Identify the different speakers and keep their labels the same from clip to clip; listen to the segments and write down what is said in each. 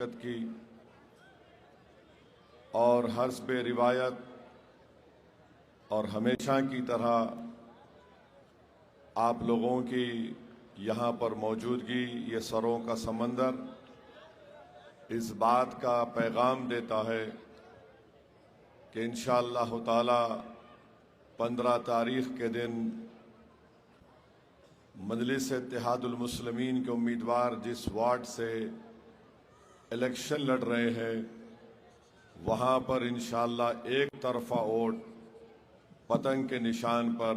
Speaker 1: की और हस्ब रिवायत और हमेशा की तरह आप लोगों की यहाँ पर मौजूदगी, ये सरों का समंदर इस बात का पैगाम देता है कि इंशाअल्लाह ताला 15 तारीख के दिन मजलिस इत्तेहादुल मुस्लिमीन के उम्मीदवार जिस वार्ड से इलेक्शन लड़ रहे हैं वहाँ पर इंशाअल्लाह एक तरफा वोट पतंग के निशान पर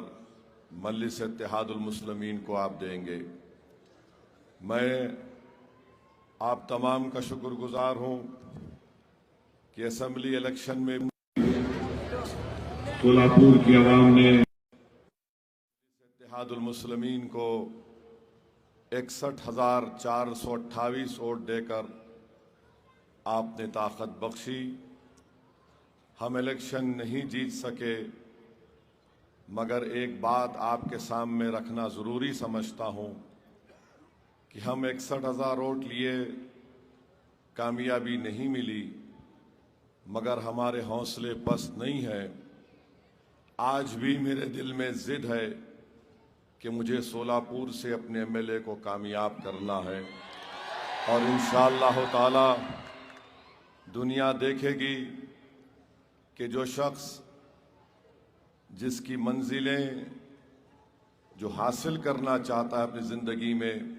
Speaker 1: मजलिस इत्तेहादुल मुस्लिमीन को आप देंगे। मैं आप तमाम का शुक्रगुजार हूँ कि असेंबली इलेक्शन में सोलापुर की आवाम ने इत्तेहादुल मुस्लिमीन को 61,428 वोट देकर आपने ताकत बख्शी। हम इलेक्शन नहीं जीत सके, मगर एक बात आपके सामने रखना ज़रूरी समझता हूँ कि हम 61,000 वोट लिए, कामयाबी नहीं मिली, मगर हमारे हौसले पस्त नहीं है। आज भी मेरे दिल में जिद है कि मुझे सोलापुर से अपने एमएलए को कामयाब करना है और इंशाअल्लाह ताला दुनिया देखेगी कि जो शख्स जिसकी मंजिलें जो हासिल करना चाहता है अपनी ज़िंदगी में,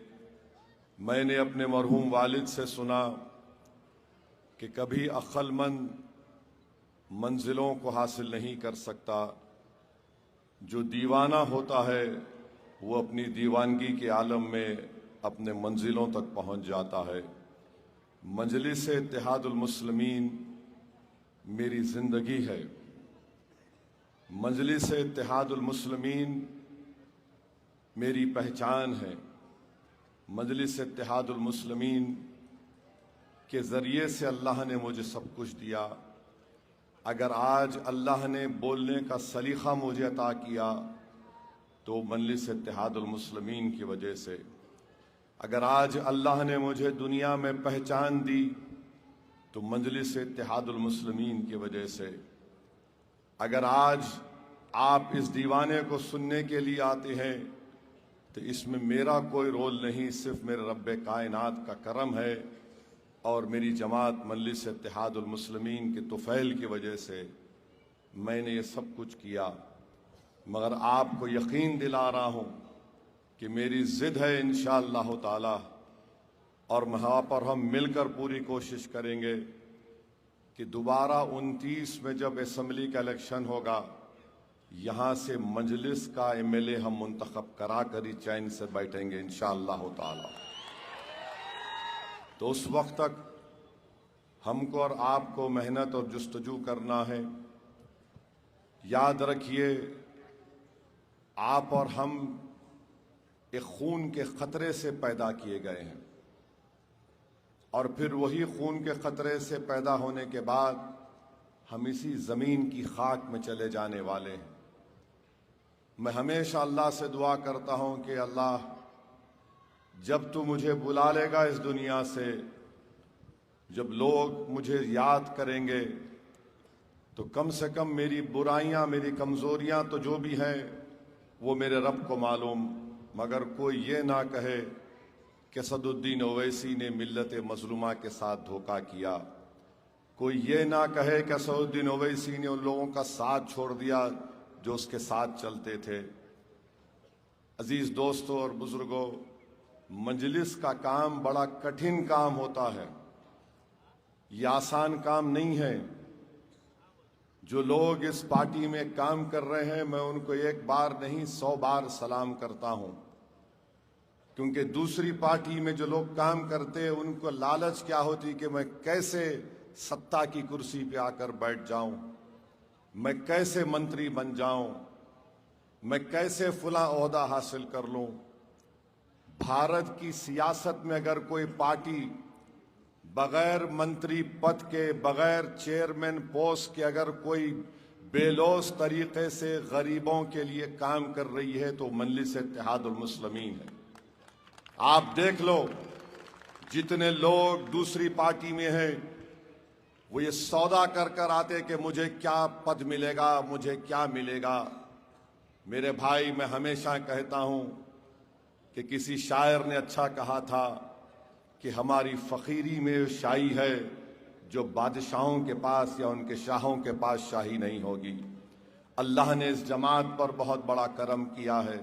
Speaker 1: मैंने अपने मरहूम वालिद से सुना कि कभी अक्लमंद मंजिलों को हासिल नहीं कर सकता, जो दीवाना होता है वो अपनी दीवानगी के आलम में अपने मंजिलों तक पहुंच जाता है। मजलिस इत्तेहादुल मुस्लिमीन मेरी ज़िंदगी है। मजलिस इत्तेहादुल मुस्लिमीन मेरी पहचान है। मजलिस इत्तेहादुल मुस्लिमीन के ज़रिए से अल्लाह ने मुझे सब कुछ दिया। अगर आज अल्लाह ने बोलने का सलीक़ा मुझे अता किया तो मजलिस इत्तेहादुल मुस्लिमीन की वजह से। अगर आज अल्लाह ने मुझे दुनिया में पहचान दी तो मजलिस इत्तेहादुल मुस्लिमीन की वजह से। अगर आज आप इस दीवाने को सुनने के लिए आते हैं तो इसमें मेरा कोई रोल नहीं, सिर्फ मेरे रब्बे कायनात का करम है और मेरी जमात मजलिस इत्तेहादुल मुस्लिमीन के तुफ़ैल की वजह से मैंने ये सब कुछ किया। मगर आपको यकीन दिला रहा हूँ कि मेरी ज़िद है इंशाअल्लाह ताला, और वहाँ पर हम मिलकर पूरी कोशिश करेंगे कि दोबारा 29 में जब असेंबली का इलेक्शन होगा, यहाँ से मजलिस का एमएलए हम मुंतखब करा कर ही चैन से बैठेंगे इंशाअल्लाह ताला। तो उस वक्त तक हमको और आपको मेहनत और जुस्तजू करना है। याद रखिए, आप और हम एक खून के खतरे से पैदा किए गए हैं और फिर वही खून के खतरे से पैदा होने के बाद हम इसी ज़मीन की खाक में चले जाने वाले हैं। मैं हमेशा अल्लाह से दुआ करता हूँ कि अल्लाह, जब तू मुझे बुला लेगा इस दुनिया से, जब लोग मुझे याद करेंगे तो कम से कम मेरी बुराइयाँ, मेरी कमज़ोरियाँ तो जो भी हैं वो मेरे रब को मालूम, मगर कोई ये ना कहे कि असदुद्दीन ओवैसी ने मिल्लत मज़लूमा के साथ धोखा किया। कोई ये ना कहे कि असदुद्दीन ओवैसी ने उन लोगों का साथ छोड़ दिया जो उसके साथ चलते थे। अजीज़ दोस्तों और बुज़ुर्गों, मजलिस का काम बड़ा कठिन काम होता है, ये आसान काम नहीं है। जो लोग इस पार्टी में काम कर रहे हैं, मैं उनको एक बार नहीं 100 बार सलाम करता हूं, क्योंकि दूसरी पार्टी में जो लोग काम करते हैं उनको लालच क्या होती कि मैं कैसे सत्ता की कुर्सी पे आकर बैठ जाऊं, मैं कैसे मंत्री बन जाऊं, मैं कैसे फला ओहदा हासिल कर लूं। भारत की सियासत में अगर कोई पार्टी बगैर मंत्री पद के, बगैर चेयरमैन पोस्ट के अगर कोई बेलौस तरीके से गरीबों के लिए काम कर रही है तो मजलिस इत्तेहादुल मुस्लिमीन है। आप देख लो, जितने लोग दूसरी पार्टी में हैं वो ये सौदा कर कर आते कि मुझे क्या पद मिलेगा, मुझे क्या मिलेगा। मेरे भाई, मैं हमेशा कहता हूं कि किसी शायर ने अच्छा कहा था कि हमारी फकीरी में शाही है जो बादशाहों के पास या उनके शाहों के पास शाही नहीं होगी। अल्लाह ने इस जमात पर बहुत बड़ा करम किया है।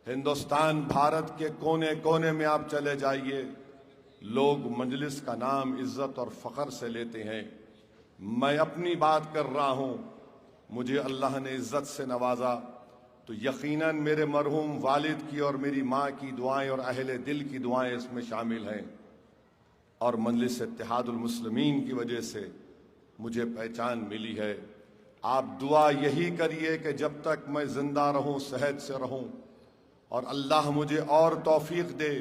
Speaker 1: हिंदुस्तान, भारत के कोने कोने में आप चले जाइए, लोग मजलिस का नाम इज्जत और फख्र से लेते हैं। मैं अपनी बात कर रहा हूं, मुझे अल्लाह ने इज्जत से नवाजा तो यकीनन मेरे मरहूम वालिद की और मेरी माँ की दुआएं और अहले दिल की दुआएं इसमें शामिल हैं। और मजलिस इत्तेहादुल मुस्लिमीन की वजह से मुझे पहचान मिली है। आप दुआ यही करिए कि जब तक मैं जिंदा रहूं, सेहत से रहूं, और अल्लाह मुझे और तौफीक दे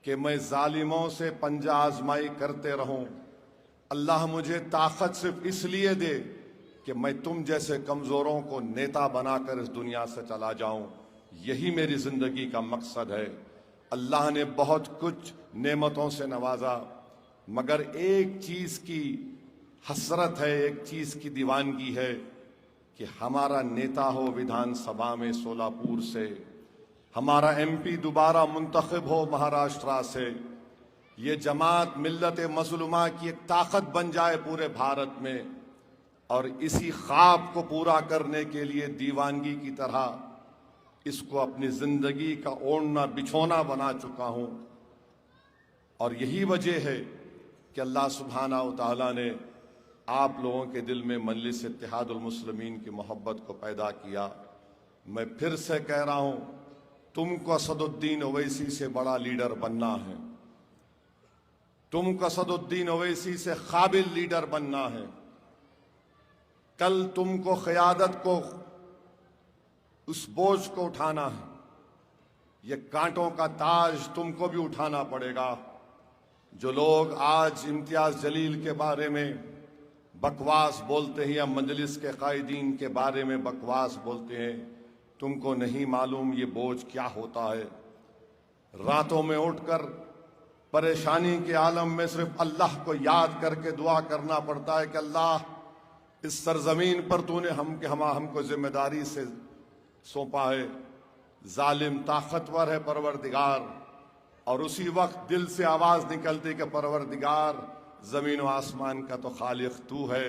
Speaker 1: कि मैं जालिमों से पंजा आजमाई करते रहूं। अल्लाह मुझे ताकत सिर्फ इसलिए दे कि मैं तुम जैसे कमजोरों को नेता बनाकर इस दुनिया से चला जाऊं। यही मेरी जिंदगी का मकसद है। अल्लाह ने बहुत कुछ नेमतों से नवाजा, मगर एक चीज की हसरत है, एक चीज की दीवानगी है कि हमारा नेता हो विधानसभा में सोलापुर से, हमारा एमपी दोबारा मुंतखब हो महाराष्ट्र से, ये जमात मिल्लत मज़लूमा की एक ताकत बन जाए पूरे भारत में। और इसी ख्वाब को पूरा करने के लिए दीवानगी की तरह इसको अपनी जिंदगी का ओढ़ना बिछोना बना चुका हूं। और यही वजह है कि अल्लाह सुब्हाना व तआला ने आप लोगों के दिल में मजलिस इत्तेहादुल मुस्लिमीन की मोहब्बत को पैदा किया। मैं फिर से कह रहा हूं, तुमको असदुद्दीन ओवैसी से बड़ा लीडर बनना है, तुमको असदुद्दीन ओवैसी से काबिल लीडर बनना है। कल तुमको क़यादत को, उस बोझ को उठाना है। ये कांटों का ताज तुमको भी उठाना पड़ेगा। जो लोग आज इम्तियाज जलील के बारे में बकवास बोलते हैं या मजलिस के कायदीन के बारे में बकवास बोलते हैं, तुमको नहीं मालूम ये बोझ क्या होता है। रातों में उठकर परेशानी के आलम में सिर्फ अल्लाह को याद करके दुआ करना पड़ता है कि अल्लाह, इस सरजमीन पर तूने हमको जिम्मेदारी से सौंपा है। जालिम ताकतवर है परवरदिगार, और उसी वक्त दिल से आवाज निकलती कि परवरदिगार, जमीन व आसमान का तो खालिक तू है,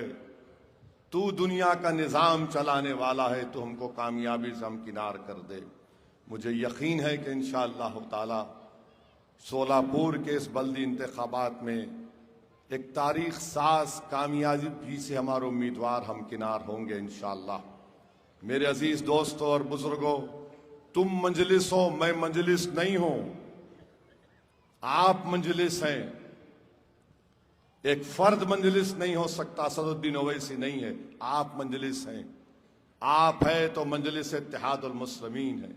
Speaker 1: तू दुनिया का निजाम चलाने वाला है, तू हमको कामयाबी से हमकिनार कर दे। मुझे यकीन है कि इंशाअल्लाह ताला सोलापुर के इस बल्दी इंतखाबात में एक तारीख साज कामयाबी से हमारे उम्मीदवार हमकिनार होंगे इंशाअल्लाह। मेरे अजीज दोस्तों और बुजुर्गों, तुम मजलिस हो, मैं मजलिस नहीं हूं, आप मजलिस हैं। एक फर्द मजलिस नहीं हो सकता, असदुद्दीन ओवैसी नहीं है, आप मजलिस हैं। आप है तो मजलिस इत्तेहादुल मुस्लिमीन है।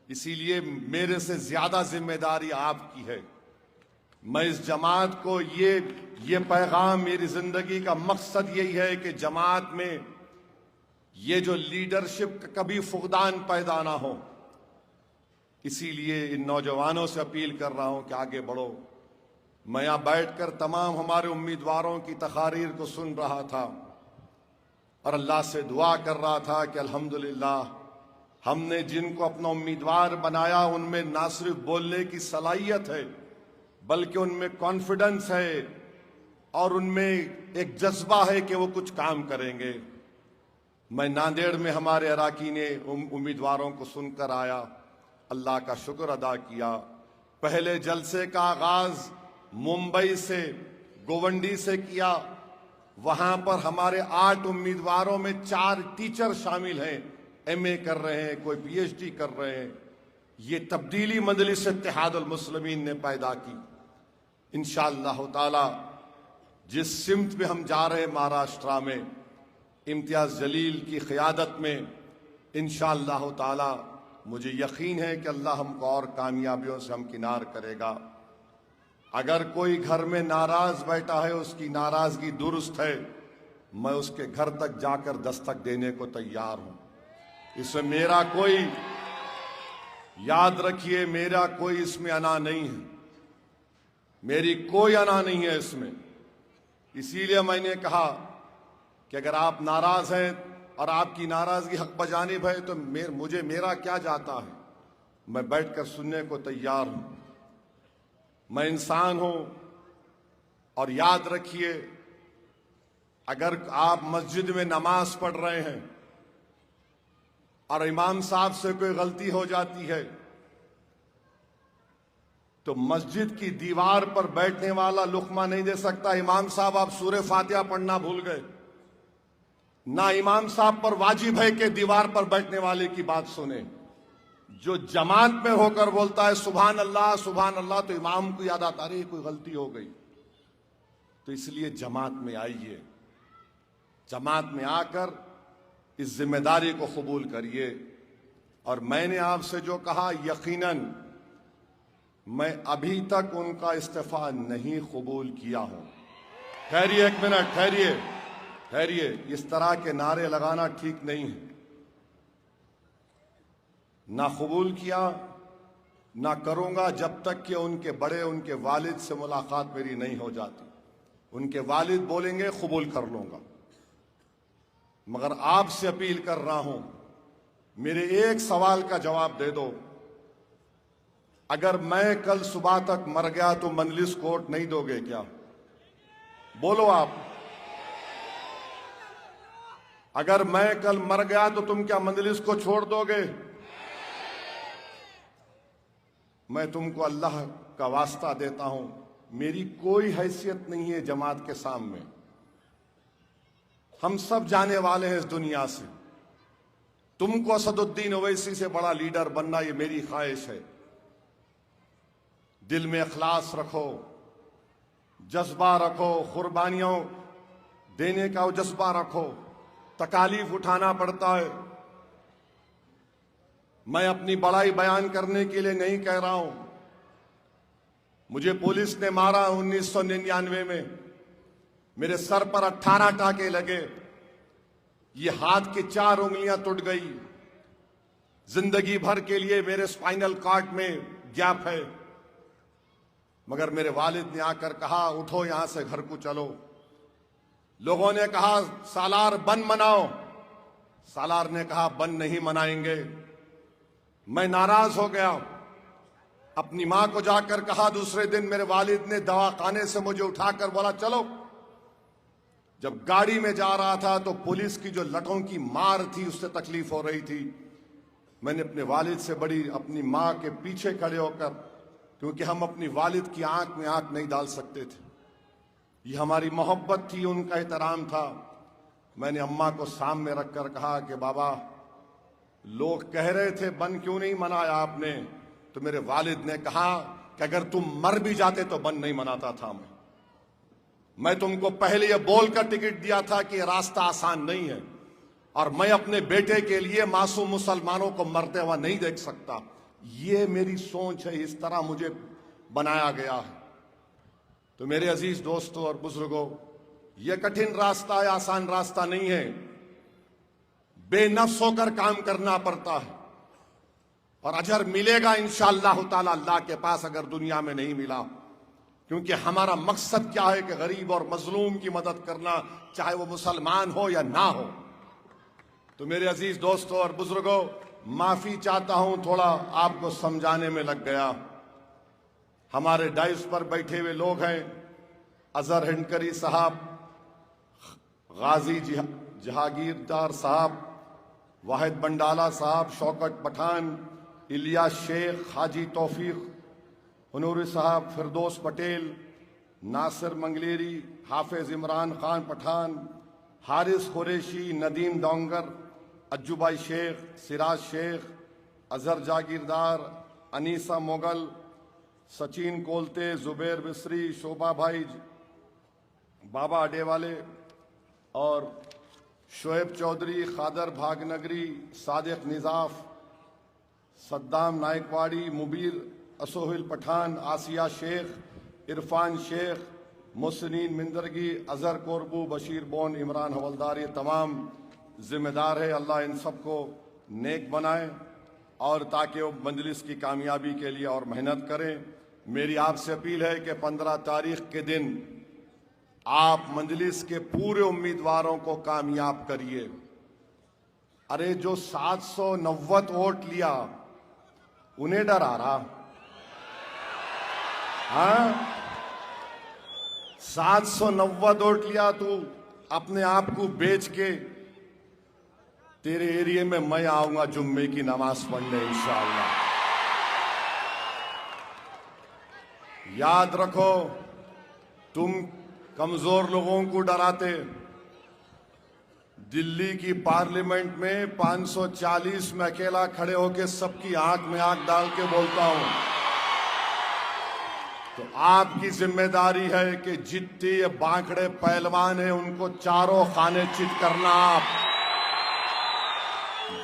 Speaker 1: इसीलिए मेरे से ज्यादा जिम्मेदारी आपकी है। मैं इस जमात को ये पैगाम, मेरी जिंदगी का मकसद यही है कि जमात में ये जो लीडरशिप का कभी फुकदान पैदा ना हो। इसीलिए इन नौजवानों से अपील कर रहा हूं कि आगे बढ़ो। मैं यहां बैठकर तमाम हमारे उम्मीदवारों की तकारीर को सुन रहा था और अल्लाह से दुआ कर रहा था कि अल्हम्दुलिल्लाह, हमने जिनको अपना उम्मीदवार बनाया उनमें ना सिर्फ बोलने की सलाहियत है, बल्कि उनमें कॉन्फिडेंस है और उनमें एक जज्बा है कि वो कुछ काम करेंगे। मैं नांदेड़ में हमारे अराकीन उम्मीदवारों को सुनकर आया, अल्लाह का शुक्र अदा किया। पहले जलसे का आगाज मुंबई से, गोवंडी से किया। वहां पर हमारे 8 उम्मीदवारों में 4 टीचर शामिल हैं, MA कर रहे हैं, कोई PhD कर रहे हैं। ये तब्दीली मजलिस इत्तेहादुल मुस्लिमीन ने पैदा की। इंशाअल्लाह ताला जिस सिमत में हम जा रहे हैं महाराष्ट्र में, इम्तियाज जलील की क़यादत में, इंशाअल्लाह ताला मुझे यकीन है कि अल्लाह हमको और कामयाबियों से हमकिनार करेगा। अगर कोई घर में नाराज बैठा है, उसकी नाराजगी दुरुस्त है, मैं उसके घर तक जाकर दस्तक देने को तैयार हूं। इसमें मेरा कोई, याद रखिए, मेरा कोई इसमें अना नहीं है। मेरी कोई अना नहीं है इसमें। इसीलिए मैंने कहा कि अगर आप नाराज हैं और आपकी नाराजगी हक बजानिब है तो मुझे मेरा क्या जाता है, मैं बैठकर सुनने को तैयार हूं। मैं इंसान हूं और याद रखिए, अगर आप मस्जिद में नमाज पढ़ रहे हैं और इमाम साहब से कोई गलती हो जाती है तो मस्जिद की दीवार पर बैठने वाला लुकमा नहीं दे सकता, इमाम साहब आप सूरह फातिहा पढ़ना भूल गए। ना इमाम साहब पर वाजिब है कि दीवार पर बैठने वाले की बात सुने। जो जमात में होकर बोलता है सुभान अल्लाह, तो इमाम को याद आता है कोई गलती हो गई। तो इसलिए जमात में आइए, जमात में आकर इस जिम्मेदारी को कबूल करिए। और मैंने आपसे जो कहा, यकीनन मैं अभी तक उनका इस्तीफा नहीं कबूल किया हूं। ठहरिए एक मिनट, ठहरिए। इस तरह के नारे लगाना ठीक नहीं है। ना कबूल किया, ना करूंगा जब तक कि उनके बड़े, उनके वालिद से मुलाकात मेरी नहीं हो जाती। उनके वालिद बोलेंगे कबूल कर लूंगा। मगर आपसे अपील कर रहा हूं, मेरे एक सवाल का जवाब दे दो। अगर मैं कल सुबह तक मर गया तो मजलिस कोर्ट नहीं दोगे क्या? बोलो आप। अगर मैं कल मर गया तो तुम क्या मजलिस को छोड़ दोगे? मैं तुमको अल्लाह का वास्ता देता हूं, मेरी कोई हैसियत नहीं है जमात के सामने। हम सब जाने वाले हैं इस दुनिया से। तुमको असदुद्दीन ओवैसी से बड़ा लीडर बनना ये मेरी ख्वाहिश है। दिल में इखलास रखो, जज्बा रखो, कुर्बानियों देने का वो जज्बा रखो। तकालीफ उठाना पड़ता है। मैं अपनी बड़ाई बयान करने के लिए नहीं कह रहा हूं। मुझे पुलिस ने मारा 1999 में, मेरे सर पर 18 टाके लगे, ये हाथ की 4 उंगलियां टूट गई। जिंदगी भर के लिए मेरे स्पाइनल कॉर्ड में गैप है। मगर मेरे वालिद ने आकर कहा उठो यहां से, घर को चलो। लोगों ने कहा सालार बंद मनाओ। सालार ने कहा बंद नहीं मनाएंगे। मैं नाराज हो गया। अपनी मां को जाकर कहा। दूसरे दिन मेरे वालिद ने दवाखाने से मुझे उठाकर बोला चलो। जब गाड़ी में जा रहा था तो पुलिस की जो लठों की मार थी उससे तकलीफ हो रही थी। मैंने अपने वालिद से बड़ी अपनी मां के पीछे खड़े होकर, क्योंकि हम अपनी वालिद की आंख में आंख नहीं डाल सकते थे, ये हमारी मोहब्बत थी, उनका एहतराम था। मैंने अम्मा को सामने रखकर कहा कि बाबा, लोग कह रहे थे बंद क्यों नहीं मनाया आपने? तो मेरे वालिद ने कहा कि अगर तुम मर भी जाते तो बंद नहीं मनाता था। मैं तुमको पहले यह बोलकर टिकट दिया था कि यह रास्ता आसान नहीं है और मैं अपने बेटे के लिए मासूम मुसलमानों को मरते हुआ नहीं देख सकता। ये मेरी सोच है, इस तरह मुझे बनाया गया है। तो मेरे अजीज दोस्तों और बुजुर्गों, यह कठिन रास्ता है, आसान रास्ता नहीं है। बेनफ्स होकर काम करना पड़ता है और अजर मिलेगा इंशाअल्लाह ताला अल्लाह के पास, अगर दुनिया में नहीं मिला। क्योंकि हमारा मकसद क्या है कि गरीब और मजलूम की मदद करना, चाहे वो मुसलमान हो या ना हो। तो मेरे अजीज दोस्तों और बुजुर्गों, माफी चाहता हूं, थोड़ा आपको समझाने में लग गया। हमारे डाइस पर बैठे हुए लोग हैं अजहर हिंडकरी साहब, गाजी जहांगीरदार साहब, वाहिद बंडाला साहब, शौकत पठान, इलियास शेख, हाजी तौफीक हनूरी साहब, फिरदौस पटेल, नासिर मंगलेरी, हाफिज इमरान खान पठान, हारिस कुरैशी, नदीम डोंगर, अज्जुबाई शेख, सिराज शेख, अजहर जागीरदार, अनीसा मोगल, सचिन कोलते, जुबैर मिस्री, शोभा भाई, बाबा अडेवाले और शोएब चौधरी, खादर भागनगरी, सादिक निजाफ, सद्दाम नायकवाड़ी, मुबीर असोहिल पठान, आसिया शेख, इरफान शेख, मुसनीन मिंदरगी, अजहर कोरबू, बशीर बोन, इमरान हवलदार, ये तमाम जिम्मेदार है। अल्लाह इन सबको नेक बनाए और ताकि वो मजलिस की कामयाबी के लिए और मेहनत करें। मेरी आपसे अपील है कि 15 तारीख के दिन आप मजलिस के पूरे उम्मीदवारों को कामयाब करिए। अरे जो 790 वोट लिया उन्हें डर आ रहा? हाँ, 790 वोट लिया, तू अपने आप को बेच के तेरे एरिया में मैं आऊंगा जुम्मे की नमाज पढ़ने इंशाअल्लाह। याद रखो, तुम कमजोर लोगों को डराते। दिल्ली की पार्लियामेंट में 540 में अकेला खड़े होकर सबकी आंख में आंख डाल के बोलता हूं। तो आपकी जिम्मेदारी है कि जितने ये बांकड़े पहलवान हैं उनको चारों खाने चित करना। आप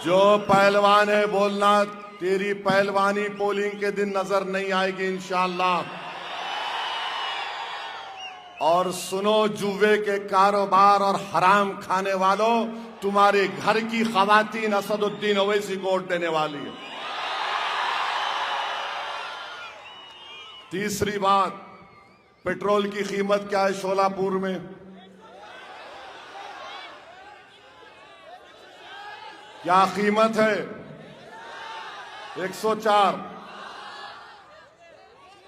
Speaker 1: जो पहलवान है बोलना, तेरी पहलवानी पोलिंग के दिन नजर नहीं आएगी इंशाअल्लाह। और सुनो, जुए के कारोबार और हराम खाने वालों, तुम्हारे घर की खवातीन असदुद्दीन ओवैसी को वोट देने वाली है। तीसरी बात, पेट्रोल की कीमत क्या है शोलापुर में? क्या कीमत है? 104।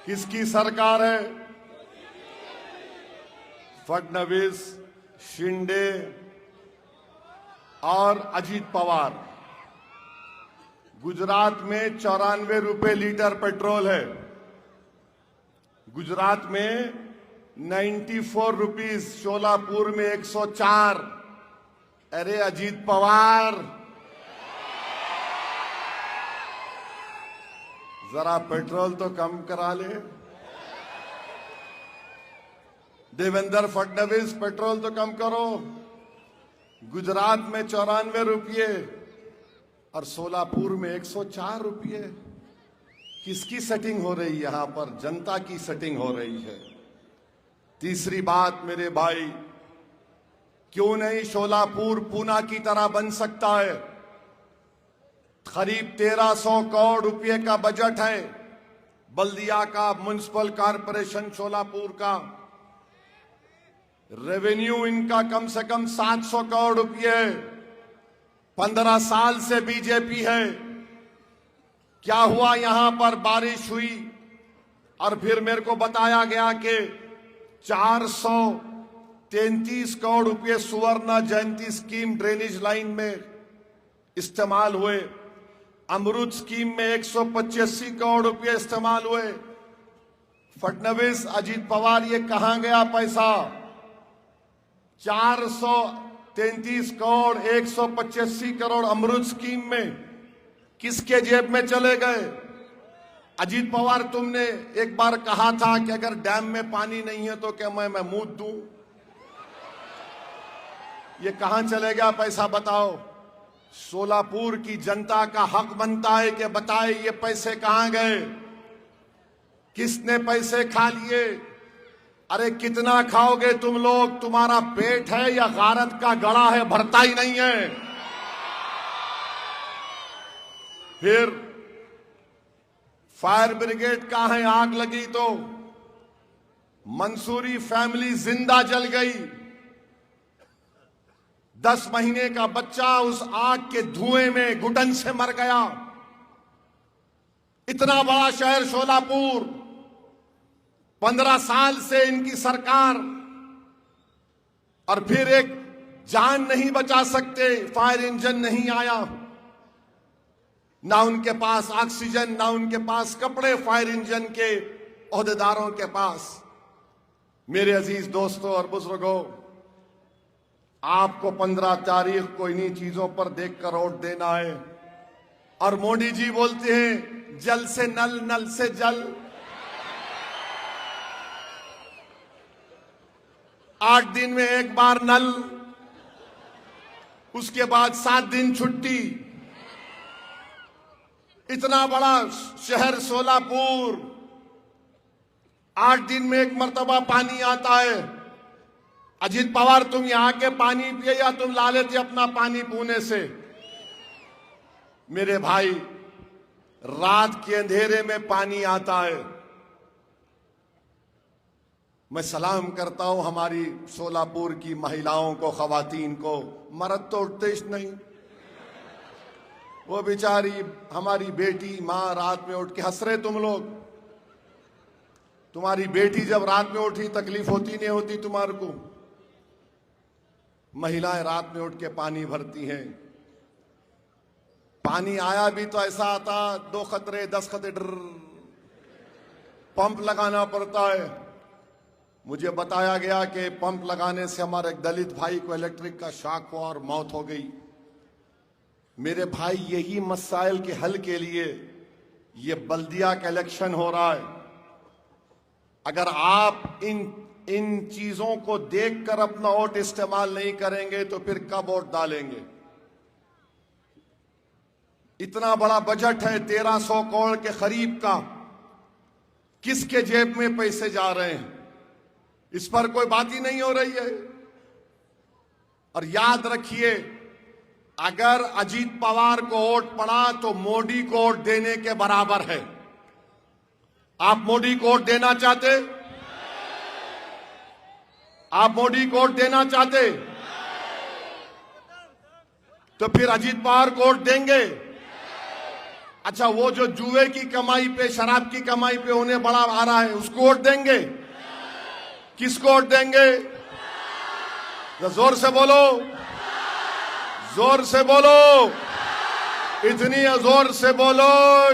Speaker 1: किसकी सरकार है? फडणवीस, शिंदे और अजीत पवार। गुजरात में 94 रुपए लीटर पेट्रोल है। गुजरात में 94 रुपीज, शोलापुर में 104। अरे अजीत पवार, जरा पेट्रोल तो कम करा ले। देवेंद्र फडणवीस, पेट्रोल तो कम करो। गुजरात में 94 रुपये और सोलापुर में 104 रुपये। किसकी सेटिंग हो रही है यहां पर? जनता की सेटिंग हो रही है। तीसरी बात मेरे भाई, क्यों नहीं शोलापुर पूना की तरह बन सकता है? करीब 1300 करोड़ रुपए का बजट है बल्दिया का, म्युनिसिपल कॉरपोरेशन शोलापुर का। रेवेन्यू इनका कम से कम 700 करोड़ रुपए है। 15 साल से बीजेपी है। क्या हुआ? यहां पर बारिश हुई और फिर मेरे को बताया गया कि 433 करोड़ रुपए सुवर्ण जयंती स्कीम ड्रेनेज लाइन में इस्तेमाल हुए। अमृत स्कीम में 185 करोड़ रुपए इस्तेमाल हुए। फडणवीस, अजीत पवार, ये कहां गया पैसा? 433 करोड़, 185 करोड़ अमृत स्कीम में किसके जेब में चले गए? अजीत पवार, तुमने एक बार कहा था कि अगर डैम में पानी नहीं है तो क्या मैं मूत दूं? ये कहां चले गया पैसा बताओ? सोलापुर की जनता का हक बनता है कि बताए ये पैसे कहां गए, किसने पैसे खा लिए। अरे कितना खाओगे तुम लोग? तुम्हारा पेट है या गारत का गड़ा है? भरता ही नहीं है। फिर फायर ब्रिगेड कहां है? आग लगी तो मंसूरी फैमिली जिंदा जल गई। 10 महीने का बच्चा उस आग के धुएं में घुटन से मर गया। इतना बड़ा शहर शोलापुर, 15 साल से इनकी सरकार, और फिर एक जान नहीं बचा सकते। फायर इंजन नहीं आया, ना उनके पास ऑक्सीजन, ना उनके पास कपड़े फायर इंजन के ओहदेदारों के पास। मेरे अजीज दोस्तों और बुजुर्गों, आपको 15 तारीख को इन्हीं चीजों पर देखकर वोट देना है। और मोदी जी बोलते हैं जल से नल, नल से जल। 8 दिन में एक बार नल, उसके बाद 7 दिन छुट्टी। इतना बड़ा शहर सोलापुर, 8 दिन में एक मर्तबा पानी आता है। अजीत पवार, तुम यहां के पानी पिए या तुम ला लेते अपना पानी पुणे से? मेरे भाई, रात के अंधेरे में पानी आता है। मैं सलाम करता हूं हमारी सोलापुर की महिलाओं को, खवातीन को। मर्द तो उठते ही नहीं। वो बेचारी हमारी बेटी मां रात में उठ के हंस रहे तुम लोग। तुम्हारी बेटी जब रात में उठी तकलीफ होती नहीं होती तुम्हारे को? महिलाएं रात में उठ के पानी भरती हैं। पानी आया भी तो ऐसा आता, 2 खतरे 10 खतरे, पंप लगाना पड़ता है। मुझे बताया गया कि पंप लगाने से हमारे एक दलित भाई को इलेक्ट्रिक का शॉक हुआ और मौत हो गई। मेरे भाई, यही मसाइल के हल के लिए ये बल्दिया का इलेक्शन हो रहा है। अगर आप इन चीजों को देखकर अपना वोट इस्तेमाल नहीं करेंगे तो फिर कब वोट डालेंगे? इतना बड़ा बजट है 1300 करोड़ के करीब का, किसके जेब में पैसे जा रहे हैं इस पर कोई बात ही नहीं हो रही है। और याद रखिए, अगर अजीत पवार को वोट पड़ा तो मोदी को वोट देने के बराबर है। आप मोदी को वोट देना चाहते? आप मोदी को वोट देना चाहते तो फिर अजीत पवार को वोट देंगे? अच्छा, वो जो जुए की कमाई पे, शराब की कमाई पे उन्हें बड़ा आ रहा है, उसको वोट देंगे? किसको वोट देंगे? जोर से बोलो, जोर से बोलो, इतनी जोर से बोलो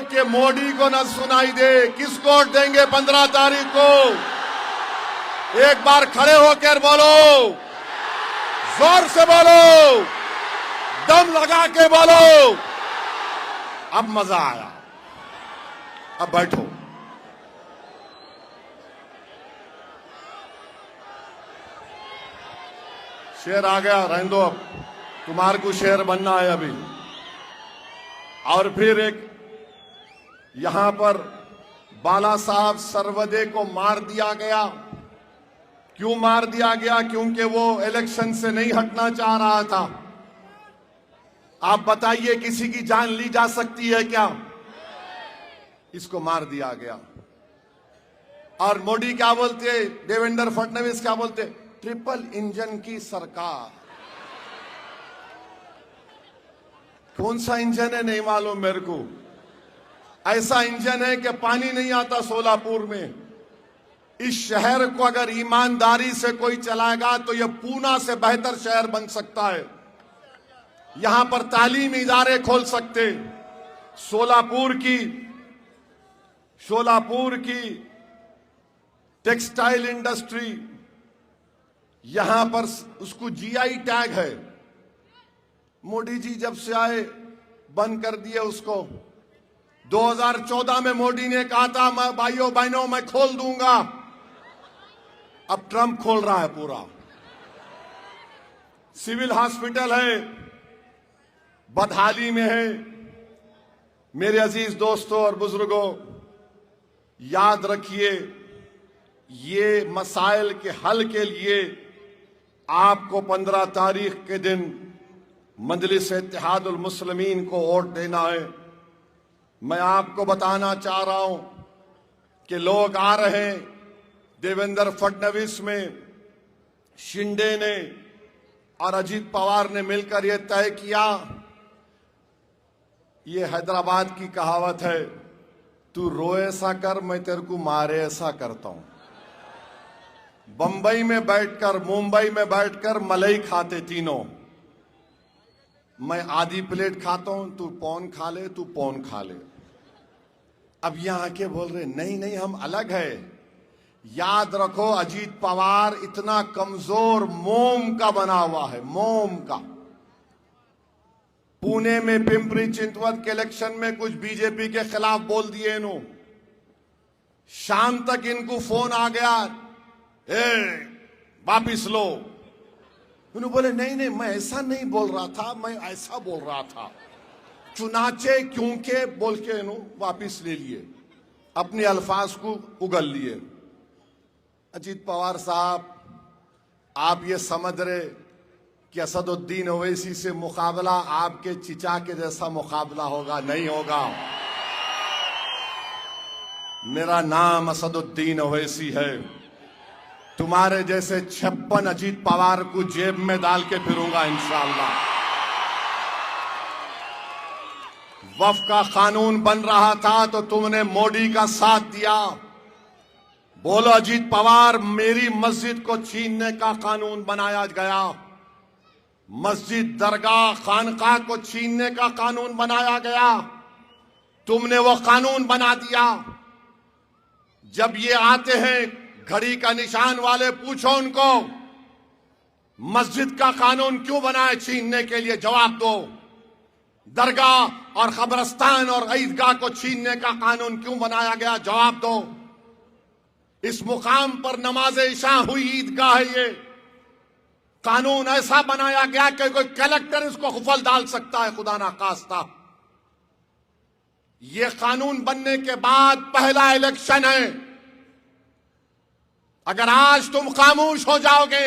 Speaker 1: कि मोदी को न सुनाई दे। किसको वोट देंगे 15 तारीख को? एक बार खड़े होकर बोलो, जोर से बोलो, दम लगा के बोलो। अब मजा आया। अब बैठो। शेर आ गया, रहने दो। अब तुम्हारे को शेर बनना है अभी। और फिर एक यहां पर बाला साहब सर्वदे को मार दिया गया। क्यों मार दिया गया? क्योंकि वो इलेक्शन से नहीं हटना चाह रहा था। आप बताइए, किसी की जान ली जा सकती है क्या? इसको मार दिया गया। और मोदी क्या बोलते, देवेंद्र फडणवीस क्या बोलते? ट्रिपल इंजन की सरकार। कौन सा इंजन है नहीं मालूम मेरे को। ऐसा इंजन है कि पानी नहीं आता सोलापुर में। इस शहर को अगर ईमानदारी से कोई चलाएगा तो यह पूना से बेहतर शहर बन सकता है। यहां पर तालीमी इदारे खोल सकते। सोलापुर की टेक्सटाइल इंडस्ट्री, यहां पर उसको जीआई टैग है। मोदी जी जब से आए बंद कर दिए उसको। 2014 में मोदी ने कहा था, मैं भाइयों बहनों मैं खोल दूंगा। अब ट्रंप खोल रहा है पूरा। सिविल हॉस्पिटल है, बदहाली में है। मेरे अजीज दोस्तों और बुजुर्गों, याद रखिए, ये मसाइल के हल के लिए आपको 15 तारीख के दिन मजलिस इत्तेहादुल मुस्लिमीन को वोट देना है। मैं आपको बताना चाह रहा हूं कि लोग आ रहे हैं। देवेंद्र फडणवीस में शिंदे ने और अजीत पवार ने मिलकर यह तय किया। ये हैदराबाद की कहावत है, तू रोए ऐसा कर, मैं तेरे को मारे ऐसा करता हूं। बंबई में बैठकर, मुंबई में बैठकर मलाई खाते तीनों। मैं आधी प्लेट खाता हूं, तू पौन खा ले, तू पौन खा ले। अब यहां आके बोल रहे नहीं नहीं हम अलग है। याद रखो, अजीत पवार इतना कमजोर मोम का बना हुआ है, मोम का। पुणे में पिंपरी चिंतवत के इलेक्शन में कुछ बीजेपी के खिलाफ बोल दिए इन्हों। शाम तक इनको फोन आ गया, वापिस लो। उन्होंने बोले नहीं नहीं मैं ऐसा नहीं बोल रहा था, मैं ऐसा बोल रहा था। चुनाचे क्योंकि बोल के इन्हों वापिस ले लिए, अपने अल्फाज को उगल लिए। अजीत पवार साहब, आप ये समझ रहे कि असदुद्दीन ओवैसी से मुकाबला आपके चिचा के जैसा मुकाबला होगा? नहीं होगा। मेरा नाम असदुद्दीन ओवैसी है। तुम्हारे जैसे 56 अजीत पवार को जेब में डाल के फिरूंगा इंशाअल्लाह। वक्फ का कानून बन रहा था तो तुमने मोदी का साथ दिया। बोलो अजीत पवार, मेरी मस्जिद को छीनने का कानून बनाया गया, मस्जिद दरगाह खानकाह को छीनने का कानून बनाया गया, तुमने वो कानून बना दिया। जब ये आते हैं घड़ी का निशान वाले, पूछो उनको मस्जिद का कानून क्यों बनाए छीनने के लिए, जवाब दो। दरगाह और कब्रस्तान और ईदगाह को छीनने का कानून क्यों बनाया गया, जवाब दो। इस मुकाम पर नमाज इशा हुई ईदगाह है, ये कानून ऐसा बनाया गया कि कोई कलेक्टर इसको खुफल डाल सकता है, खुदा ना खास्ता। ये कानून बनने के बाद पहला इलेक्शन है। अगर आज तुम खामोश हो जाओगे,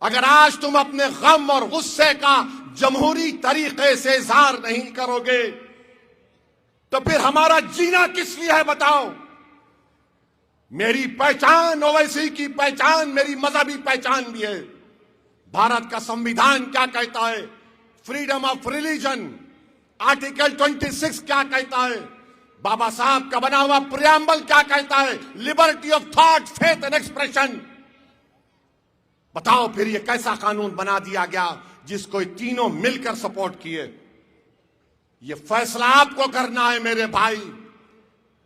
Speaker 1: अगर आज तुम अपने गम और गुस्से का जमहूरी तरीके से इजहार नहीं करोगे, तो फिर हमारा जीना किस लिए है, बताओ। मेरी पहचान ओवैसी की पहचान मेरी मजहबी पहचान भी है। भारत का संविधान क्या कहता है, फ्रीडम ऑफ रिलीजन, आर्टिकल 26 क्या कहता है, बाबा साहब का बना हुआ प्रियम्बल क्या कहता है, liberty of thought, faith and expression. बताओ फिर ये कैसा कानून बना दिया गया जिसको तीनों मिलकर सपोर्ट किए। ये फैसला आपको करना है मेरे भाई।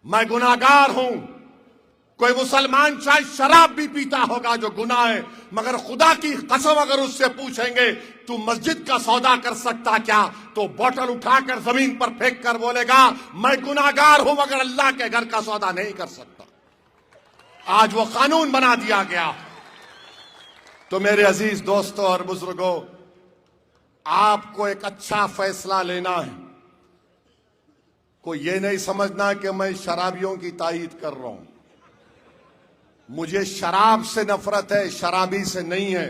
Speaker 1: मैं गुनाहगार हूं। कोई मुसलमान शायद शराब भी पीता होगा जो गुनाह है, मगर खुदा की कसम अगर उससे पूछेंगे तू मस्जिद का सौदा कर सकता क्या, तो बोतल उठाकर जमीन पर फेंक कर बोलेगा मैं गुनाहगार हूं मगर अल्लाह के घर का सौदा नहीं कर सकता। आज वो कानून बना दिया गया। तो मेरे अजीज दोस्तों और बुजुर्गों, आपको एक अच्छा फैसला लेना है। कोई ये नहीं समझना कि मैं शराबियों की तायीद कर रहा हूं। मुझे शराब से नफरत है, शराबी से नहीं है।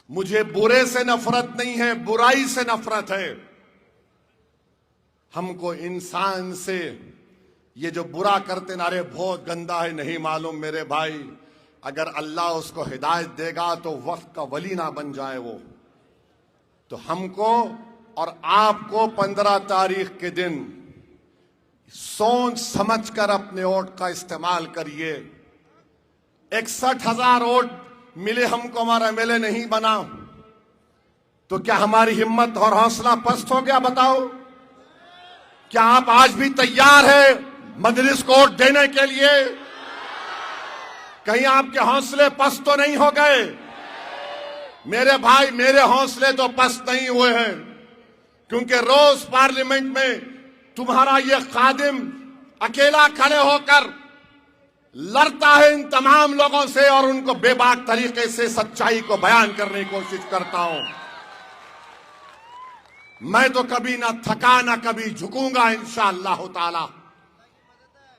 Speaker 1: मुझे बुरे से नफरत नहीं है, बुराई से नफरत है। हमको इंसान से ये जो बुरा करते ना, अरे बहुत गंदा है, नहीं मालूम मेरे भाई। अगर अल्लाह उसको हिदायत देगा तो वक्त का वली ना बन जाए वो। तो हमको और आपको 15 तारीख के दिन सोच समझकर अपने वोट का इस्तेमाल करिए। 61,000 वोट मिले हमको, हमारा एमएलए नहीं बना, तो क्या हमारी हिम्मत और हौसला पस्त हो गया, बताओ। क्या आप आज भी तैयार है मजलिस को वोट देने के लिए? कहीं आपके हौसले पस्त तो नहीं हो गए? मेरे भाई, मेरे हौसले तो पस्त नहीं हुए हैं, क्योंकि रोज पार्लियामेंट में तुम्हारा ये खादिम अकेला खड़े होकर लड़ता है इन तमाम लोगों से और उनको बेबाक तरीके से सच्चाई को बयान करने की कोशिश करता हूं। मैं तो कभी ना थका ना कभी झुकूंगा इंशाअल्लाह ताला।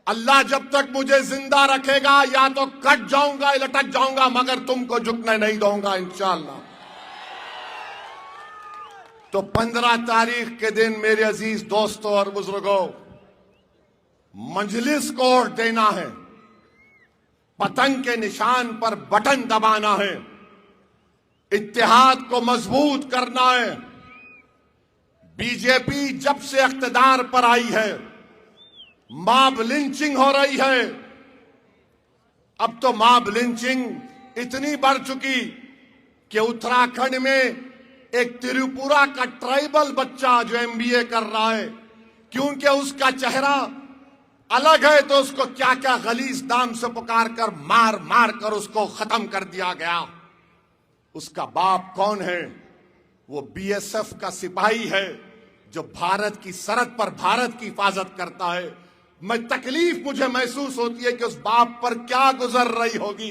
Speaker 1: अल्लाह जब तक मुझे जिंदा रखेगा या तो कट जाऊंगा या लटक जाऊंगा, मगर तुमको झुकने नहीं दूंगा इंशाअल्लाह। तो 15 तारीख के दिन मेरे अजीज दोस्तों और बुजुर्गों, मजलिस को वोट देना है, पतंग के निशान पर बटन दबाना है, इत्तेहाद को मजबूत करना है। बीजेपी जब से इख्तिदार पर आई है मॉब लिंचिंग हो रही है। अब तो मॉब लिंचिंग इतनी बढ़ चुकी कि उत्तराखंड में एक त्रिपुरा का ट्राइबल बच्चा जो एमबीए कर रहा है, क्योंकि उसका चेहरा अलग है तो उसको क्या क्या गलीज नाम से पुकार कर मार मार कर उसको खत्म कर दिया गया। उसका बाप कौन है? वो बीएसएफ का सिपाही है जो भारत की सरहद पर भारत की हिफाजत करता है। मैं तकलीफ मुझे महसूस होती है कि उस बाप पर क्या गुजर रही होगी।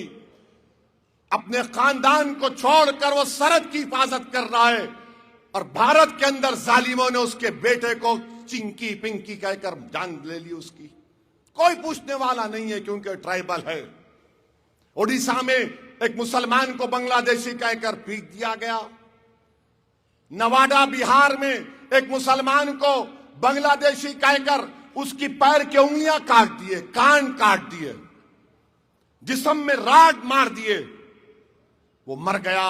Speaker 1: अपने खानदान को छोड़कर वो सरहद की हिफाजत कर रहा है और भारत के अंदर जालिमों ने उसके बेटे को चिंकी पिंकी कहकर जान ले ली उसकी। कोई पूछने वाला नहीं है क्योंकि ट्राइबल है। ओडिशा में एक मुसलमान को बांग्लादेशी कहकर पीट दिया गया। नवादा बिहार में एक मुसलमान को बांग्लादेशी कहकर उसकी पैर की उंगलियां काट दिए, कान काट दिए। जिस्म में राड मार दिए, वो मर गया।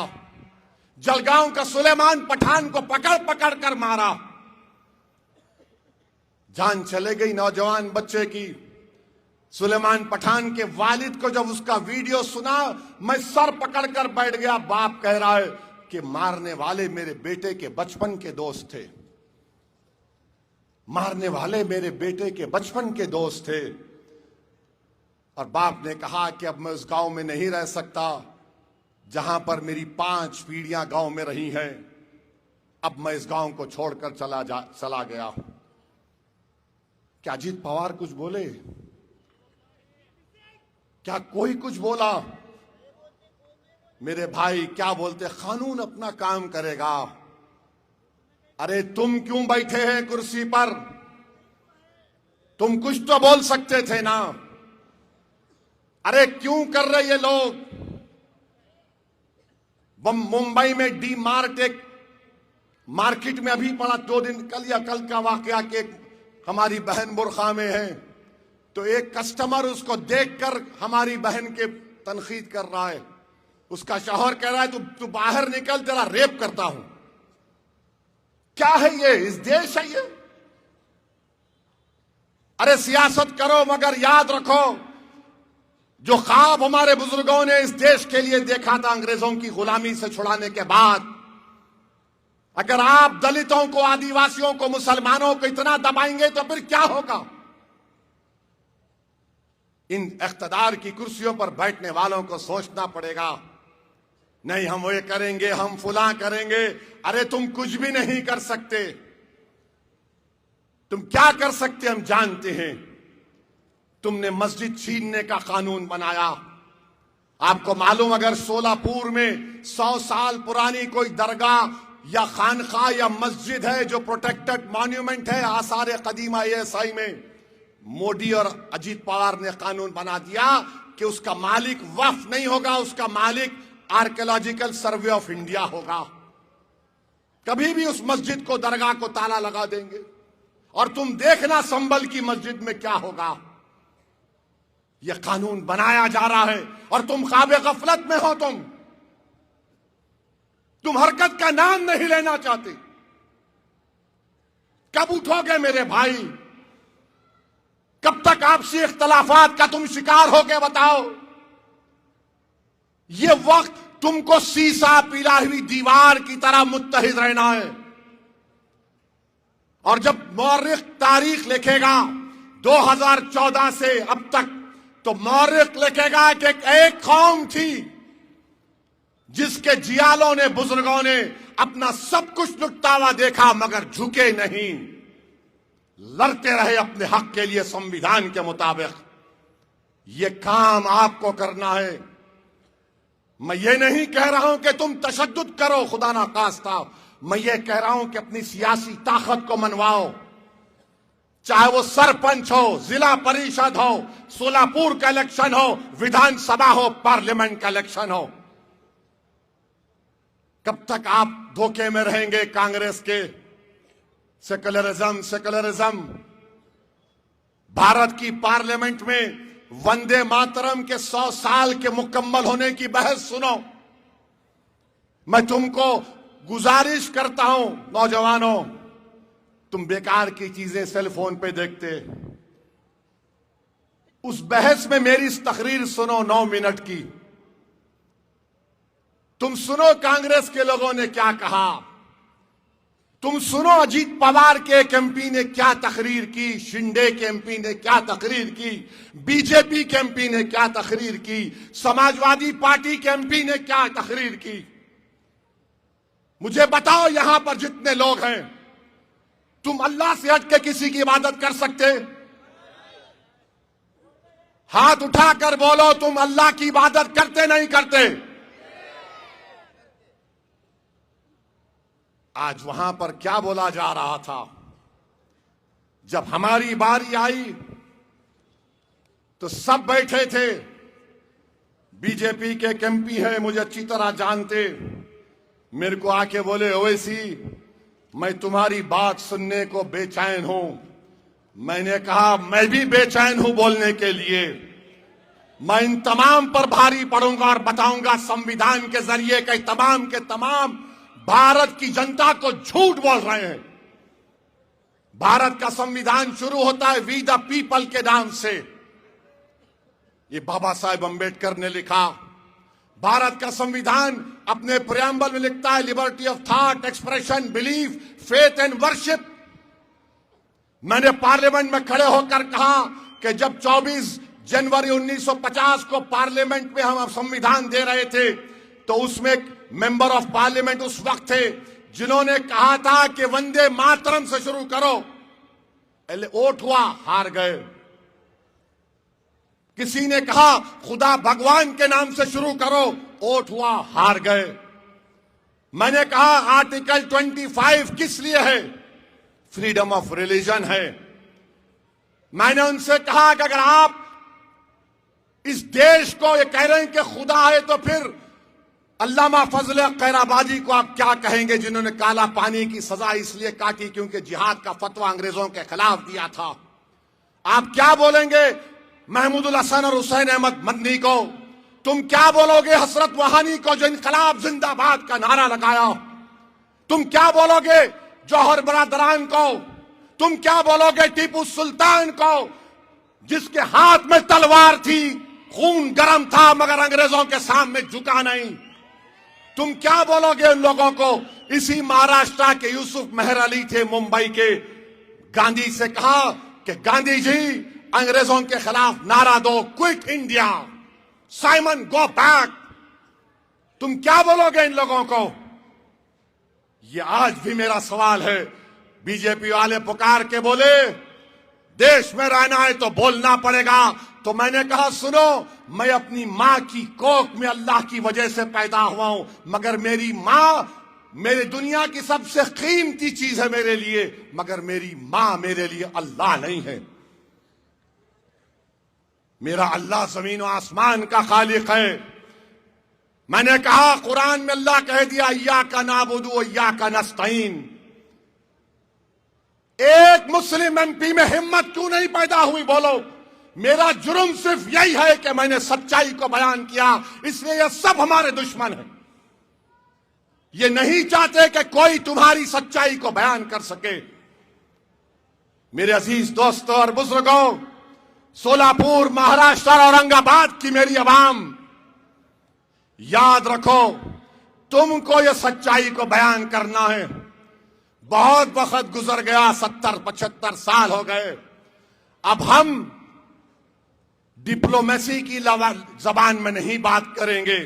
Speaker 1: जलगांव का सुलेमान पठान को पकड़ पकड़ कर मारा, जान चले गई नौजवान बच्चे की। सुलेमान पठान के वालिद को जब उसका वीडियो सुना, मैं सर पकड़कर बैठ गया। बाप कह रहा है कि मारने वाले मेरे बेटे के बचपन के दोस्त थे, मारने वाले मेरे बेटे के बचपन के दोस्त थे। और बाप ने कहा कि अब मैं उस गांव में नहीं रह सकता जहां पर मेरी 5 पीढ़ियां गांव में रही हैं। अब मैं इस गांव को छोड़कर चला गया। क्या अजीत पवार कुछ बोले? क्या कोई कुछ बोला? मेरे भाई क्या बोलते, कानून अपना काम करेगा। अरे तुम क्यों बैठे हैं कुर्सी पर? तुम कुछ तो बोल सकते थे ना। अरे क्यों कर रहे ये लोग? मुंबई में डी मार्ट एक मार्केट में अभी पड़ा, 2 दिन कल या कल का वाकया के हमारी बहन बुरखा में है, तो एक कस्टमर उसको देखकर हमारी बहन के तनखीद कर रहा है। उसका शौहर कह रहा है तू बाहर निकल, तेरा रेप करता हूं। क्या है ये? इस देश है ये? अरे सियासत करो मगर याद रखो, जो ख्वाब हमारे बुजुर्गों ने इस देश के लिए देखा था अंग्रेजों की गुलामी से छुड़ाने के बाद, अगर आप दलितों को, आदिवासियों को, मुसलमानों को इतना दबाएंगे तो फिर क्या होगा? इन इख्तिदार की कुर्सियों पर बैठने वालों को सोचना पड़ेगा। नहीं हम ये करेंगे, हम फुला करेंगे। अरे तुम कुछ भी नहीं कर सकते। तुम क्या कर सकते हम जानते हैं। तुमने मस्जिद छीनने का कानून बनाया। आपको मालूम, अगर सोलापुर में 100 साल पुरानी कोई दरगाह या खानका या मस्जिद है जो प्रोटेक्टेड मॉन्यूमेंट है आसार कदीमा ASI में, मोदी और अजीत पवार ने कानून बना दिया कि उसका मालिक वक्फ नहीं होगा, उसका मालिक आर्कियोलॉजिकल सर्वे ऑफ इंडिया होगा। कभी भी उस मस्जिद को, दरगाह को ताला लगा देंगे। और तुम देखना संभल की मस्जिद में क्या होगा। यह कानून बनाया जा रहा है और तुम ख्वाबे गफलत में हो। तुम हरकत का नाम नहीं लेना चाहते। कब उठोगे मेरे भाई? कब तक आपसी इख्तलाफात का तुम शिकार होगे बताओ? ये वक्त तुमको सीसा पिला हुई दीवार की तरह मुत्तहिद रहना है। और जब मौर्रिख तारीख लिखेगा 2014 से अब तक, तो मौर्रिख लिखेगा कि एक कौम थी जिसके जियालों ने, बुजुर्गों ने अपना सब कुछ लुटता हुआ देखा मगर झुके नहीं, लड़ते रहे अपने हक के लिए संविधान के मुताबिक। ये काम आपको करना है। मैं ये नहीं कह रहा हूं कि तुम तशद्दुद करो, खुदा ना खास्ता। मैं ये कह रहा हूं कि अपनी सियासी ताकत को मनवाओ। चाहे वो सरपंच हो, जिला परिषद हो, सोलापुर का इलेक्शन हो, विधानसभा हो, पार्लियामेंट का इलेक्शन हो। कब तक आप धोखे में रहेंगे कांग्रेस के? सेकुलरिज्म। भारत की पार्लियामेंट में वंदे मातरम के 100 साल के मुकम्मल होने की बहस सुनो। मैं तुमको गुजारिश करता हूं, नौजवानों, तुम बेकार की चीजें सेल फोन पे देखते, उस बहस में मेरी इस तकरीर सुनो 9 मिनट की। तुम सुनो कांग्रेस के लोगों ने क्या कहा। तुम सुनो अजीत पवार के एक MP ने क्या तकरीर की, शिंदे के MP ने क्या तकरीर की, बीजेपी के MP ने क्या तकरीर की, समाजवादी पार्टी के MP ने क्या तकरीर की। मुझे बताओ, यहां पर जितने लोग हैं, तुम अल्लाह से हट के किसी की इबादत कर सकते? हाथ उठाकर बोलो, तुम अल्लाह की इबादत करते नहीं करते? आज वहां पर क्या बोला जा रहा था? जब हमारी बारी आई तो सब बैठे थे। बीजेपी के MP हैं, मुझे अच्छी तरह जानते, मेरे को आके बोले, ओवैसी मैं तुम्हारी बात सुनने को बेचैन हूं। मैंने कहा मैं भी बेचैन हूं बोलने के लिए। मैं इन तमाम पर भारी पड़ूंगा और बताऊंगा संविधान के जरिए के तमाम भारत की जनता को झूठ बोल रहे हैं। भारत का संविधान शुरू होता है वी द पीपल के नाम से। ये बाबा साहेब अंबेडकर ने लिखा। भारत का संविधान अपने प्रियम्बल में लिखता है liberty of thought, expression, belief, faith and worship. मैंने पार्लियामेंट में खड़े होकर कहा कि जब 24 जनवरी 1950 को पार्लियामेंट में हम संविधान दे रहे थे तो उसमें एक मेंबर ऑफ पार्लियामेंट उस वक्त थे जिन्होंने कहा था कि वंदे मातरम से शुरू करो। वोट हुआ, हार गए। किसी ने कहा खुदा भगवान के नाम से शुरू करो, वोट हुआ, हार गए। मैंने कहा आर्टिकल 25 किस लिए है? फ्रीडम ऑफ रिलीजन है। मैंने उनसे कहा कि अगर आप इस देश को ये कह रहे हैं कि खुदा है तो फिर अल्लामा फजल खैराबादी को आप क्या कहेंगे जिन्होंने काला पानी की सजा इसलिए काटी क्योंकि जिहाद का फतवा अंग्रेजों के खिलाफ दिया था? आप क्या बोलेंगे महमूदुल हसन और हुसैन अहमद मदनी को? तुम क्या बोलोगे हसरत वहानी को जो इनकलाब जिंदाबाद का नारा लगाया? तुम क्या बोलोगे जौहर बरादरान को? तुम क्या बोलोगे टीपू सुल्तान को जिसके हाथ में तलवार थी, खून गर्म था मगर अंग्रेजों के सामने झुका नहीं? तुम क्या बोलोगे उन लोगों को? इसी महाराष्ट्र के यूसुफ मेहर अली थे मुंबई के, गांधी से कहा कि गांधी जी अंग्रेजों के खिलाफ नारा दो, quit India, Simon go back. तुम क्या बोलोगे इन लोगों को? ये आज भी मेरा सवाल है। बीजेपी वाले पुकार के बोले देश में रहना है तो बोलना पड़ेगा। तो मैंने कहा सुनो, मैं अपनी मां की कोख में अल्लाह की वजह से पैदा हुआ हूं, मगर मेरी मां मेरी दुनिया की सबसे कीमती चीज है मेरे लिए, मगर मेरी मां मेरे लिए अल्लाह नहीं है। मेरा अल्लाह जमीन और आसमान का खालिक है। मैंने कहा कुरान में अल्लाह कह दिया इय्याका नाबुदु व इय्याका नस्तईन। एक मुस्लिम एमपी में हिम्मत क्यों नहीं पैदा हुई? बोलो। मेरा जुर्म सिर्फ यही है कि मैंने सच्चाई को बयान किया, इसलिए ये सब हमारे दुश्मन हैं। ये नहीं चाहते कि कोई तुम्हारी सच्चाई को बयान कर सके। मेरे अजीज दोस्तों और बुजुर्गों, सोलापुर, महाराष्ट्र और औरंगाबाद की मेरी आवाम, याद रखो तुमको ये सच्चाई को बयान करना है। बहुत वक्त गुजर गया, 70-75 साल हो गए। अब हम डिप्लोमेसी की जबान में नहीं बात करेंगे।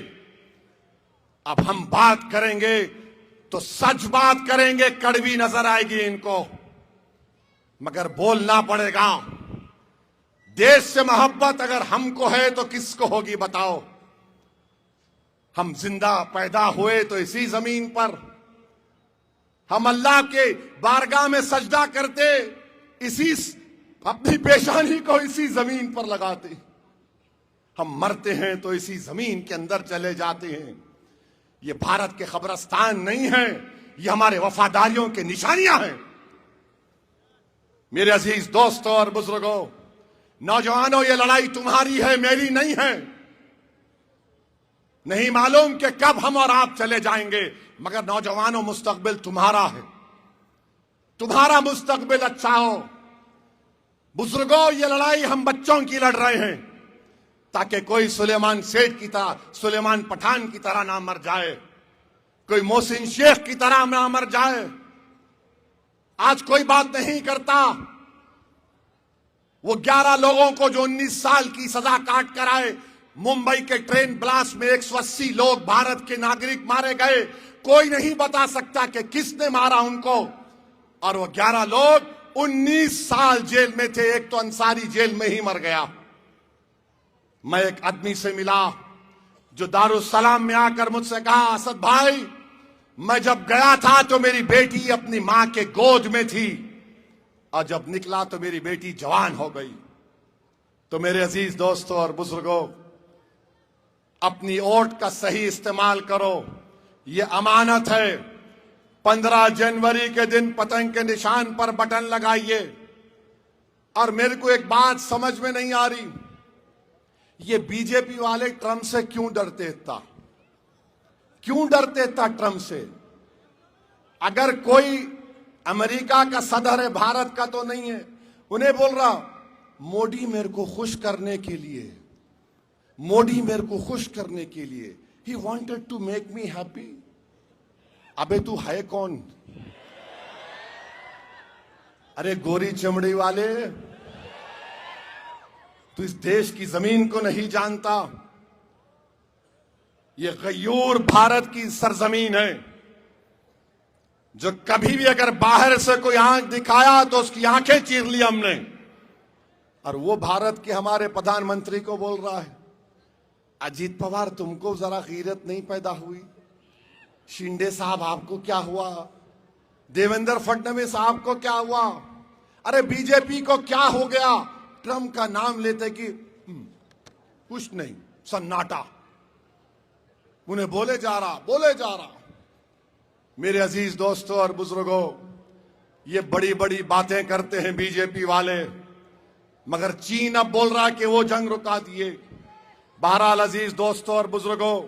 Speaker 1: अब हम बात करेंगे तो सच बात करेंगे। कड़वी नजर आएगी इनको, मगर बोलना पड़ेगा। देश से मोहब्बत अगर हमको है तो किसको होगी बताओ? हम जिंदा पैदा हुए तो इसी जमीन पर, हम अल्लाह के बारगाह में सजदा करते, इसी अपनी पेशानी को इसी जमीन पर लगाते। हम मरते हैं तो इसी जमीन के अंदर चले जाते हैं। ये भारत के कब्रिस्तान नहीं है, ये हमारे वफादारियों की निशानियां हैं। मेरे अजीज दोस्तों और बुजुर्गों, नौजवानों, ये लड़ाई तुम्हारी है, मेरी नहीं है। नहीं मालूम कि कब हम और आप चले जाएंगे, मगर नौजवानों मुस्तकबिल तुम्हारा है। तुम्हारा मुस्तकबिल अच्छा हो। बुजुर्गों, ये लड़ाई हम बच्चों की लड़ रहे हैं ताकि कोई सुलेमान सेठ की तरह, सुलेमान पठान की तरह ना मर जाए, कोई मोहसिन शेख की तरह ना मर जाए। आज कोई बात नहीं करता। वो 11 लोगों को जो 19 साल की सजा काट कर आए, मुंबई के ट्रेन ब्लास्ट में 180 लोग भारत के नागरिक मारे गए। कोई नहीं बता सकता कि किसने मारा उनको। और वो 11 लोग 19 साल जेल में थे। एक तो अंसारी जेल में ही मर गया। मैं एक आदमी से मिला जो दारुसलाम में आकर मुझसे कहा, असद भाई, मैं जब गया था तो मेरी बेटी अपनी मां के गोद में थी और जब निकला तो मेरी बेटी जवान हो गई। तो मेरे अजीज दोस्तों और बुजुर्गों, अपनी वोट का सही इस्तेमाल करो। ये अमानत है। 15 जनवरी के दिन पतंग के निशान पर बटन लगाइए। और मेरे को एक बात समझ में नहीं आ रही, ये बीजेपी वाले ट्रम्प से क्यों डरते था? क्यों डरते था ट्रम्प से? अगर कोई अमेरिका का सदर है, भारत का तो नहीं है, उन्हें बोल रहा मोदी मेरे को खुश करने के लिए, मोदी मेरे को खुश करने के लिए, he wanted to make me happy. अबे तू है कौन? अरे गोरी चमड़ी वाले, तू इस देश की जमीन को नहीं जानता। ये गयूर भारत की सरजमीन है, जो कभी भी अगर बाहर से कोई आंख दिखाया तो उसकी आंखें चीर ली हमने। और वो भारत के हमारे प्रधानमंत्री को बोल रहा है, अजीत पवार तुमको जरा गीरत नहीं पैदा हुई? शिंदे साहब आपको क्या हुआ? देवेंद्र फडणवीस साहब को क्या हुआ? अरे बीजेपी को क्या हो गया? ट्रम्प का नाम लेते कि कुछ नहीं, सन्नाटा। उन्हें बोले जा रहा। मेरे अजीज दोस्तों और बुजुर्गों, ये बड़ी बड़ी बातें करते हैं बीजेपी वाले, मगर चीन अब बोल रहा है कि वो जंग रुका दिए। बहरहाल अजीज दोस्तों और बुजुर्गों,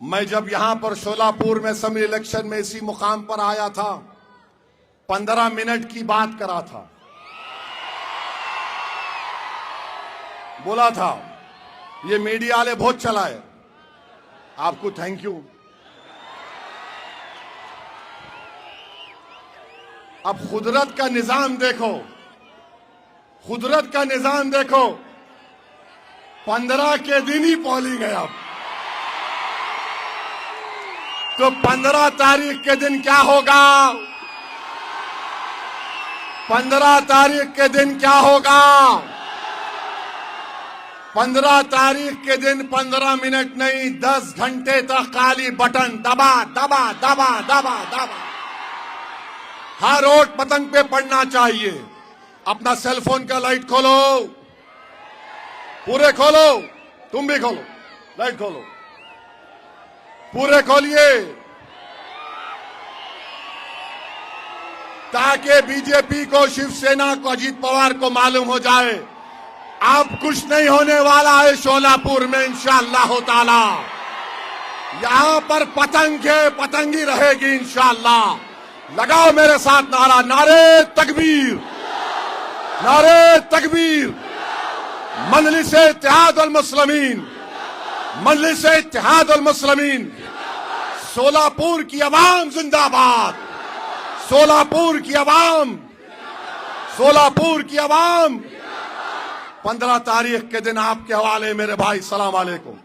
Speaker 1: मैं जब यहां पर शोलापुर में असेंबली इलेक्शन में इसी मुकाम पर आया था, 15 मिनट की बात करा था, बोला था। ये मीडिया वाले बहुत चलाए, आपको थैंक यू। अब खुदरत का निजाम देखो, खुदरत का निजाम देखो। 15 के दिन ही पोलिंग है अब, तो 15 तारीख के दिन क्या होगा? 15 तारीख के दिन क्या होगा? 15 तारीख के दिन 15 मिनट नहीं, 10 घंटे तक काली बटन दबा दबा दबा दबा दबा। हर वोट पतंग पे पड़ना चाहिए। अपना सेलफोन का लाइट खोलो, पूरे खोलो, तुम भी खोलो, लाइट खोलो, पूरे खोलिए, ताकि बीजेपी को, शिवसेना को, अजीत पवार को मालूम हो जाए अब कुछ नहीं होने वाला है शोलापुर में इंशाअल्लाह ताला। यहां पर पतंग है, पतंगी रहेगी इंशाअल्लाह। लगाओ मेरे साथ नारा, नारे तकबीर, नारे तकबीर। मजलिस-ए इत्तेहाद अल मुस्लिमीन, मजलिस-ए इत्तेहाद अल मुस्लिमीन। शोलापुर की आवाम जिंदाबाद, शोलापुर की आवाम, शोलापुर की आवाम। 15 तारीख के दिन आपके हवाले मेरे भाई। सलाम अलैकुम।